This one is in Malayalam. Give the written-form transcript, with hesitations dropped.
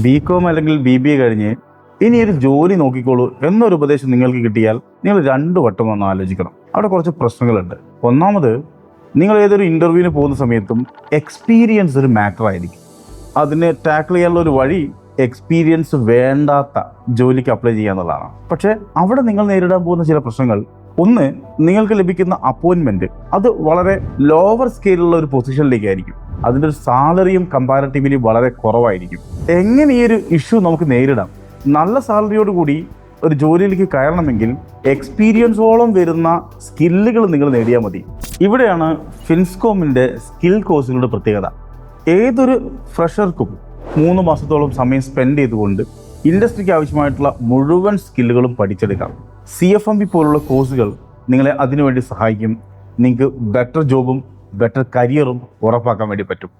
BCom അല്ലെങ്കിൽ BBA കഴിഞ്ഞ് ഇനി ഒരു ജോലി നോക്കിക്കോളൂ എന്നൊരു ഉപദേശം നിങ്ങൾക്ക് കിട്ടിയാൽ നിങ്ങൾ 2 വട്ടം ഒന്ന് ആലോചിക്കണം. അവിടെ കുറച്ച് പ്രശ്നങ്ങളുണ്ട്. ഒന്നാമത്, നിങ്ങൾ ഏതൊരു ഇൻ്റർവ്യൂവിന് പോകുന്ന സമയത്തും എക്സ്പീരിയൻസ് ഒരു മാറ്റർ ആയിരിക്കും. അതിനെ ടാക്കിൾ ചെയ്യാനുള്ള ഒരു വഴി എക്സ്പീരിയൻസ് വേണ്ടാത്ത ജോലിക്ക് അപ്ലൈ ചെയ്യുക എന്നുള്ളതാണ്. പക്ഷേ അവിടെ നിങ്ങൾ നേരിടാൻ പോകുന്ന ചില പ്രശ്നങ്ങൾ, ഒന്ന്, നിങ്ങൾക്ക് ലഭിക്കുന്ന അപ്പോയിൻമെൻറ്റ് അത് വളരെ ലോവർ സ്കെയിലുള്ള ഒരു പൊസിഷനിലേക്കായിരിക്കും. അതിൻ്റെ ഒരു സാലറിയും കമ്പാരിറ്റീവ്ലി വളരെ കുറവായിരിക്കും. എങ്ങനെ ഈ ഒരു ഇഷ്യൂ നമുക്ക് നേരിടാം? നല്ല സാലറിയോട് കൂടി ഒരു ജോലിയിലേക്ക് കയറണമെങ്കിൽ എക്സ്പീരിയൻസോളം വരുന്ന സ്കില്ലുകൾ നിങ്ങൾ നേടിയാൽ മതി. ഇവിടെയാണ് ഫിൻസ്കോമിൻ്റെ സ്കിൽ കോഴ്സുകളുടെ പ്രത്യേകത. ഏതൊരു ഫ്രഷർക്കും 3 മാസത്തോളം സമയം സ്പെൻഡ് ചെയ്തുകൊണ്ട് ഇൻഡസ്ട്രിക്ക് ആവശ്യമായിട്ടുള്ള മുഴുവൻ സ്കില്ലുകളും പഠിച്ചെടുക്കാം. CFMB പോലുള്ള കോഴ്സുകൾ നിങ്ങളെ അതിനുവേണ്ടി സഹായിക്കും. നിങ്ങൾക്ക് ബെറ്റർ ജോബും ബെറ്റർ കരിയറും ഉറപ്പാക്കാൻ വേണ്ടി പറ്റും.